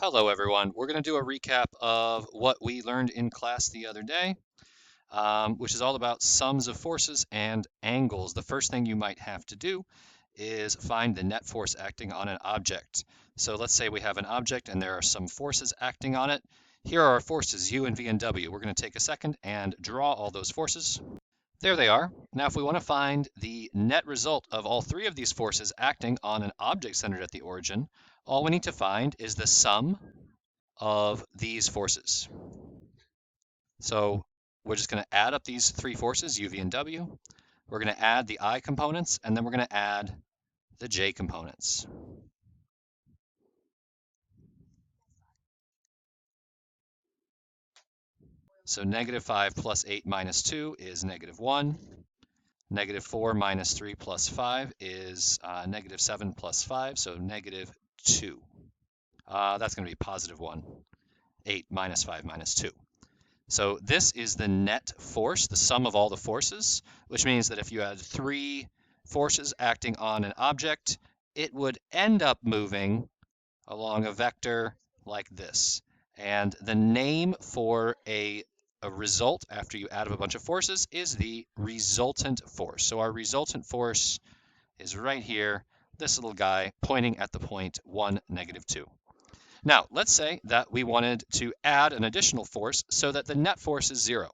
Hello, everyone. We're going to do a recap of what we learned in class the other day, which is all about sums of forces and angles. The first thing you might have to do is find the net force acting on an object. So let's say we have an object and there are some forces acting on it. Here are our forces, U and V and W. We're going to take a second and draw all those forces. There they are. Now, if we want to find the net result of all three of these forces acting on an object centered at the origin, all we need to find is the sum of these forces. So we're just going to add up these three forces, U, V, and W. We're going to add the I components, and then we're going to add the J components. So -5 plus 8 minus 2 is -1. -4 minus 3 plus 5 is -7 plus 5, so -2. That's going to be +1. 8 minus 5 minus 2. So this is the net force, the sum of all the forces, which means that if you had three forces acting on an object, it would end up moving along a vector like this. And the name for a result after you add up a bunch of forces is the resultant force. So our resultant force is right here, this little guy pointing at the point 1, -2. Now, let's say that we wanted to add an additional force so that the net force is 0.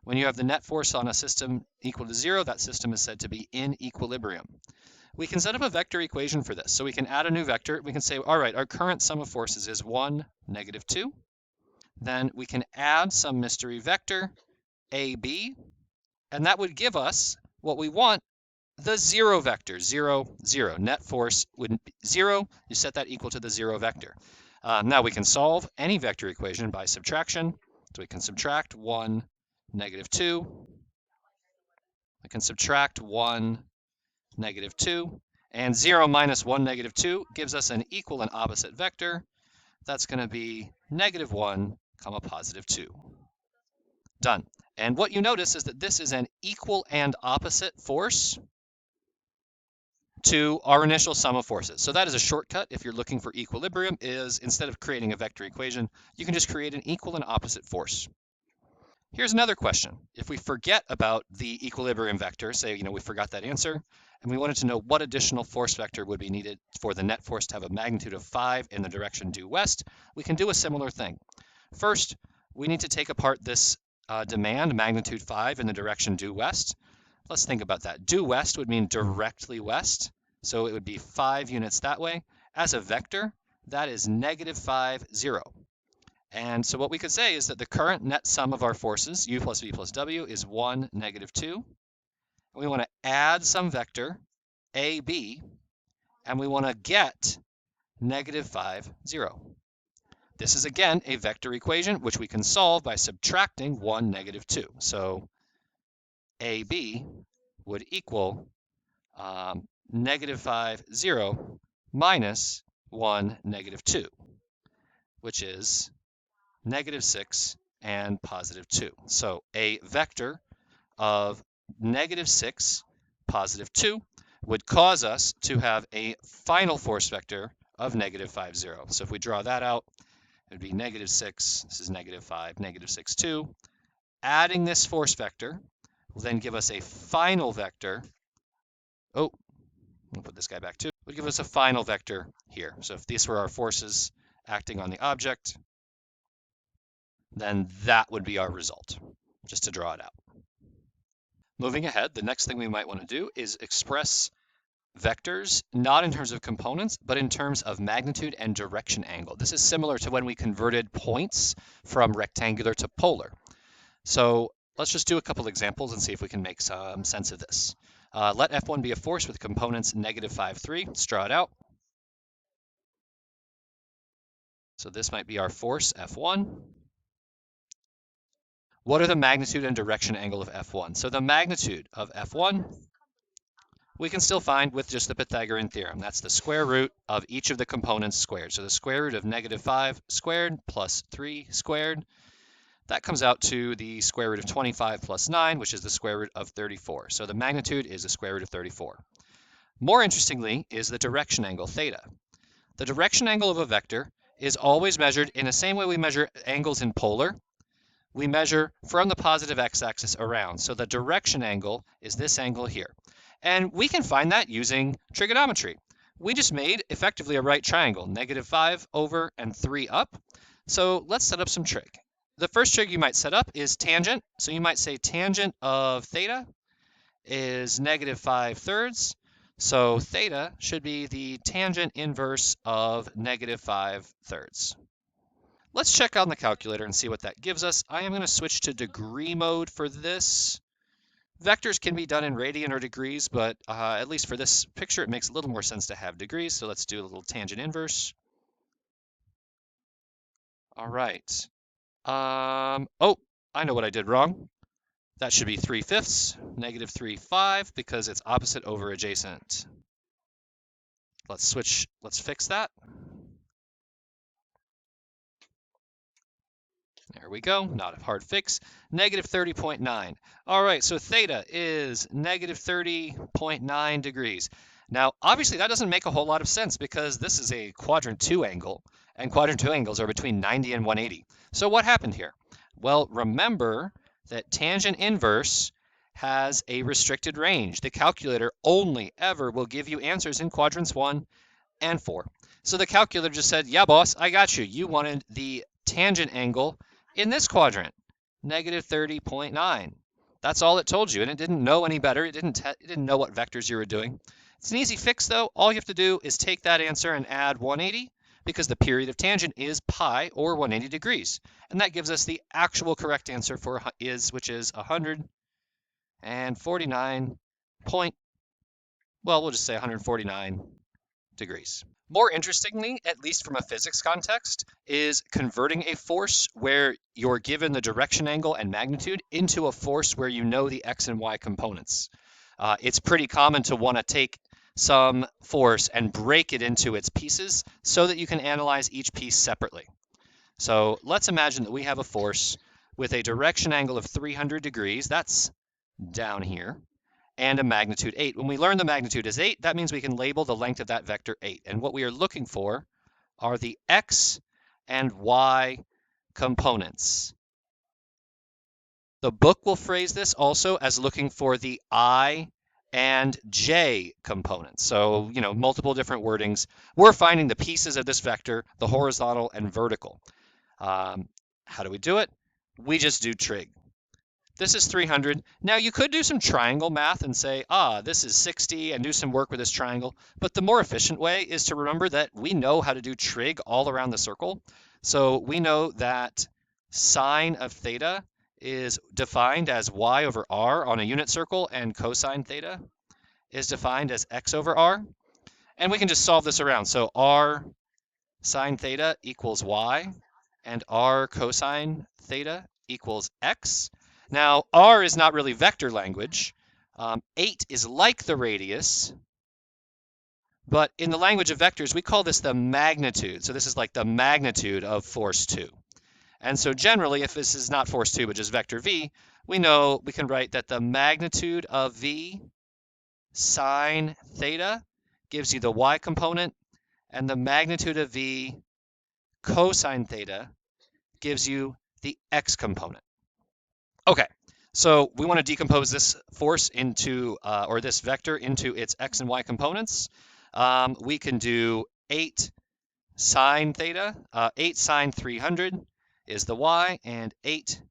When you have the net force on a system equal to 0, that system is said to be in equilibrium. We can set up a vector equation for this. So we can add a new vector. We can say, all right, our current sum of forces is 1, -2. Then we can add some mystery vector, AB, and that would give us what we want, the 0 vector, 0, 0. Net force would be 0. You set that equal to the 0 vector. Now we can solve any vector equation by subtraction. So we can subtract 1, -2. We can subtract 1, -2. And 0 minus 1, -2 gives us an equal and opposite vector. That's going to be -1, +2. Done. And what you notice is that this is an equal and opposite force to our initial sum of forces. So that is a shortcut if you're looking for equilibrium, is instead of creating a vector equation, you can just create an equal and opposite force. Here's another question. If we forget about the equilibrium vector, say, we forgot that answer, and we wanted to know what additional force vector would be needed for the net force to have a magnitude of 5 in the direction due west, we can do a similar thing. First, we need to take apart this demand, magnitude 5 in the direction due west. Let's think about that. Due west would mean directly west, so it would be 5 units that way. As a vector, that is -5, 0. And so what we could say is that the current net sum of our forces, U plus V plus W, is 1, -2. And we want to add some vector, AB, and we want to get -5, 0. This is, again, a vector equation, which we can solve by subtracting 1, -2. So AB would equal -5, 0 minus 1, -2, which is -6 and +2. So a vector of -6, +2 would cause us to have a final force vector of -5, 0. So if we draw that out, it would be -6, this is -5, -6, 2. Adding this force vector will then give us a final vector. Oh, we'll put this guy back too. Would give us a final vector here. So if these were our forces acting on the object, then that would be our result, just to draw it out. Moving ahead, the next thing we might want to do is express vectors, not in terms of components, but in terms of magnitude and direction angle. This is similar to when we converted points from rectangular to polar. So let's just do a couple examples and see if we can make some sense of this. Let F1 be a force with components -5, 3. Let's draw it out. So this might be our force, F1. What are the magnitude and direction angle of F1? So the magnitude of F1, we can still find with just the Pythagorean theorem. That's the square root of each of the components squared. So the square root of -5 squared plus 3 squared, that comes out to the square root of 25 plus 9, which is the square root of 34. So the magnitude is the square root of 34. More interestingly is the direction angle, theta. The direction angle of a vector is always measured in the same way we measure angles in polar. We measure from the positive x-axis around. So the direction angle is this angle here. And we can find that using trigonometry. We just made effectively a right triangle, -5 over and 3 up. So let's set up some trig. The first trig you might set up is tangent. So you might say tangent of theta is -5/3. So theta should be the tangent inverse of -5/3. Let's check on the calculator and see what that gives us. I am going to switch to degree mode for this. Vectors can be done in radian or degrees, but at least for this picture, it makes a little more sense to have degrees. So let's do a little tangent inverse. All right. Oh, I know what I did wrong. That should be 3/5, -3/5, because it's opposite over adjacent. Let's fix that. There we go, not a hard fix. -30.9. All right, so theta is -30.9 degrees. Now, obviously, that doesn't make a whole lot of sense because this is a quadrant 2 angle, and quadrant 2 angles are between 90 and 180. So what happened here? Well, remember that tangent inverse has a restricted range. The calculator only ever will give you answers in quadrants 1 and 4. So the calculator just said, yeah, boss, I got you. You wanted the tangent angle in this quadrant, -30.9. That's all it told you, and it didn't know any better. It didn't know what vectors you were doing. It's an easy fix, though. All you have to do is take that answer and add 180, because the period of tangent is pi, or 180 degrees. And that gives us the actual correct answer for which is 149 point, well, we'll just say 149 degrees. More interestingly, at least from a physics context, is converting a force where you're given the direction angle and magnitude into a force where you know the x and y components. It's pretty common to want to take some force and break it into its pieces so that you can analyze each piece separately. So let's imagine that we have a force with a direction angle of 300 degrees, that's down here, and a magnitude 8. When we learn the magnitude is 8, that means we can label the length of that vector 8. And what we are looking for are the x and y components. The book will phrase this also as looking for the I and j components. So, multiple different wordings. We're finding the pieces of this vector, the horizontal and vertical. How do we do it? We just do trig. This is 300. Now you could do some triangle math and say, this is 60 and do some work with this triangle. But the more efficient way is to remember that we know how to do trig all around the circle. So we know that sine of theta is defined as y over r on a unit circle, and cosine theta is defined as x over r. And we can just solve this around. So r sine theta equals y, and r cosine theta equals x. Now, r is not really vector language. 8 is like the radius, but in the language of vectors, we call this the magnitude. So this is like the magnitude of force 2. And so generally, if this is not force 2, but just vector v, we know we can write that the magnitude of v sine theta gives you the y component, and the magnitude of v cosine theta gives you the x component. Okay, so we want to decompose this force into, or this vector into its x and y components. We can do 8 sine theta, 8 sine 300 is the y, and 8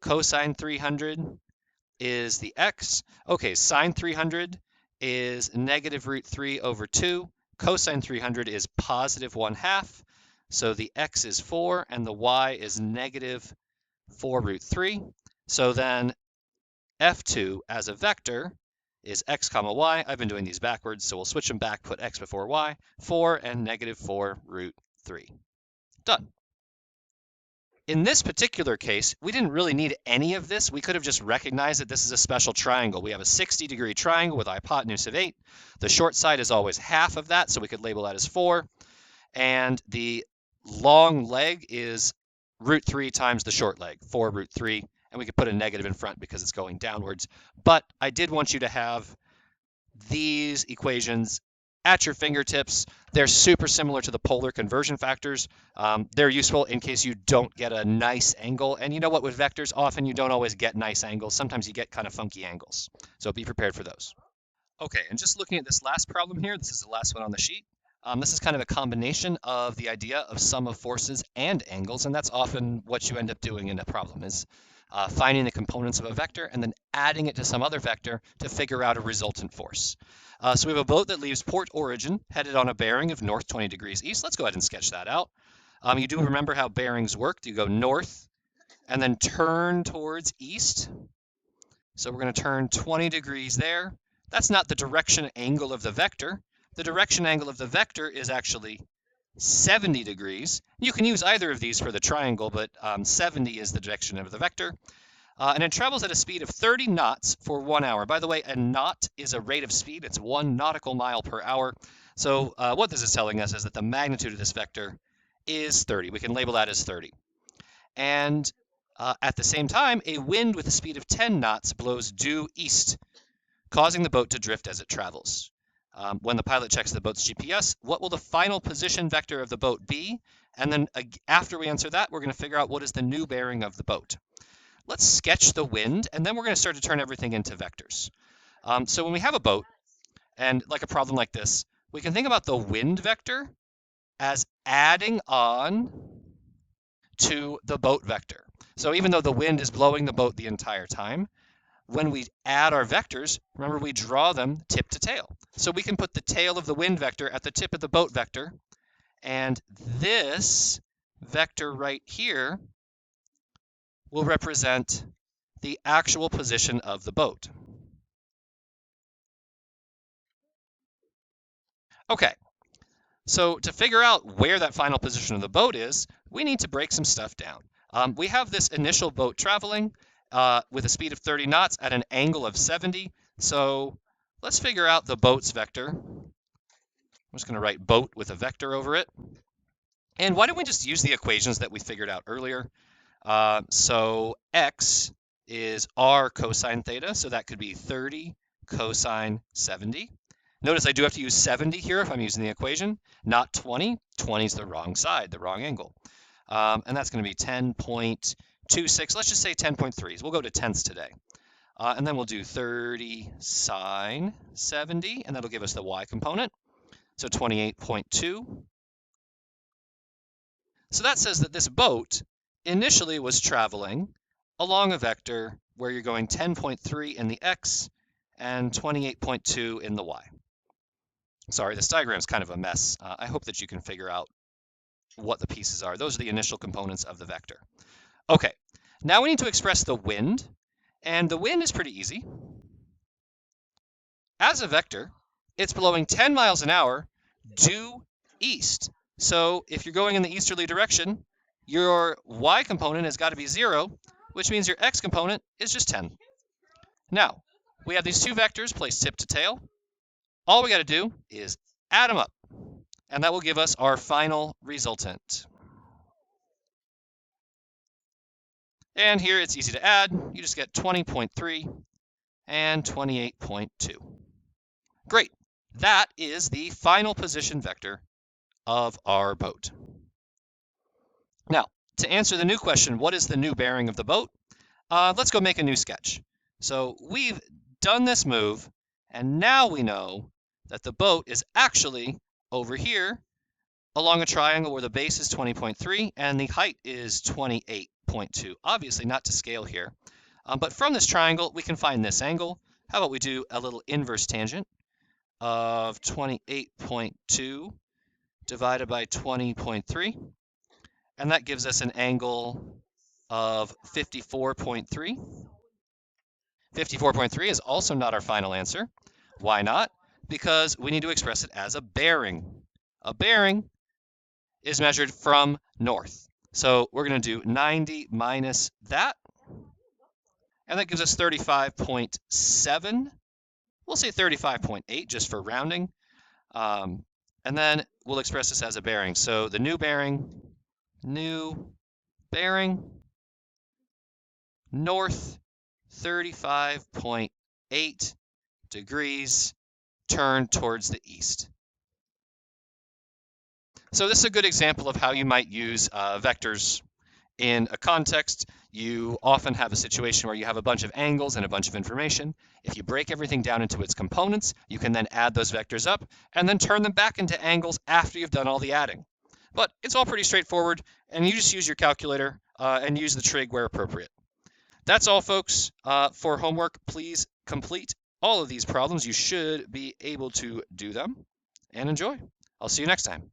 cosine 300 is the x. Okay, sine 300 is -√3 over 2. Cosine 300 is +1/2. So the x is 4 and the y is -4√3. So then F2 as a vector is x comma y. I've been doing these backwards, so we'll switch them back, put x before y, 4 and -4√3. Done. In this particular case, we didn't really need any of this. We could have just recognized that this is a special triangle. We have a 60-degree triangle with a hypotenuse of 8. The short side is always half of that, so we could label that as 4. And the long leg is √3 times the short leg, 4√3. And we could put a negative in front because it's going downwards. But I did want you to have these equations at your fingertips. They're super similar to the polar conversion factors. They're useful in case you don't get a nice angle. And you know what, with vectors, often you don't always get nice angles. Sometimes you get kind of funky angles. So be prepared for those. Okay, and just looking at this last problem here, this is the last one on the sheet. This is kind of a combination of the idea of sum of forces and angles, and that's often what you end up doing in a problem is finding the components of a vector and then adding it to some other vector to figure out a resultant force. So we have a boat that leaves port origin, headed on a bearing of north 20 degrees east. Let's go ahead and sketch that out. You do remember how bearings work. You go north and then turn towards east. So we're going to turn 20 degrees there. That's not the direction angle of the vector. The direction angle of the vector is actually 70 degrees. You can use either of these for the triangle, but 70 is the direction of the vector. And it travels at a speed of 30 knots for 1 hour. By the way, a knot is a rate of speed. It's 1 nautical mile per hour. So what this is telling us is that the magnitude of this vector is 30. We can label that as 30. And at the same time, a wind with a speed of 10 knots blows due east, causing the boat to drift as it travels. When the pilot checks the boat's GPS, what will the final position vector of the boat be? And then after we answer that, we're going to figure out what is the new bearing of the boat. Let's sketch the wind, and then we're going to start to turn everything into vectors. So when we have a boat, and like a problem like this, we can think about the wind vector as adding on to the boat vector. So even though the wind is blowing the boat the entire time, when we add our vectors, remember we draw them tip to tail. So we can put the tail of the wind vector at the tip of the boat vector, and this vector right here will represent the actual position of the boat. Okay, so to figure out where that final position of the boat is, we need to break some stuff down. We have this initial boat traveling with a speed of 30 knots at an angle of 70. So let's figure out the boat's vector. I'm just going to write boat with a vector over it. And why don't we just use the equations that we figured out earlier? So x is r cosine theta, so that could be 30 cosine 70. Notice I do have to use 70 here if I'm using the equation, not 20. 20 is the wrong side, the wrong angle. And that's going to be 10.26. Let's just say 10.3. We'll go to tenths today. And then we'll do 30 sine 70, and that'll give us the y component. So 28.2. So that says that this boat initially was traveling along a vector where you're going 10.3 in the x and 28.2 in the y. Sorry, this diagram is kind of a mess. I hope that you can figure out what the pieces are. Those are the initial components of the vector. Okay, now we need to express the wind, and the wind is pretty easy. As a vector, it's blowing 10 miles an hour due east. So if you're going in the easterly direction, your y component has got to be 0, which means your x component is just 10. Now, we have these two vectors placed tip to tail. All we got to do is add them up, and that will give us our final resultant. And here it's easy to add. You just get 20.3 and 28.2. Great. That is the final position vector of our boat. Now, to answer the new question, what is the new bearing of the boat? Let's go make a new sketch. So we've done this move, and now we know that the boat is actually over here along a triangle where the base is 20.3 and the height is 28.2. Obviously not to scale here, but from this triangle we can find this angle. How about we do a little inverse tangent of 28.2 divided by 20.3, and that gives us an angle of 54.3. 54.3 is also not our final answer. Why not? Because we need to express it as a bearing. A bearing is measured from north. So we're going to do 90 minus that, and that gives us 35.7. We'll say 35.8 just for rounding. And then we'll express this as a bearing. So the new bearing, north 35.8 degrees, turn towards the east. So this is a good example of how you might use vectors in a context. You often have a situation where you have a bunch of angles and a bunch of information. If you break everything down into its components, you can then add those vectors up and then turn them back into angles after you've done all the adding. But it's all pretty straightforward, and you just use your calculator and use the trig where appropriate. That's all, folks. For homework, please complete all of these problems. You should be able to do them, and enjoy. I'll see you next time.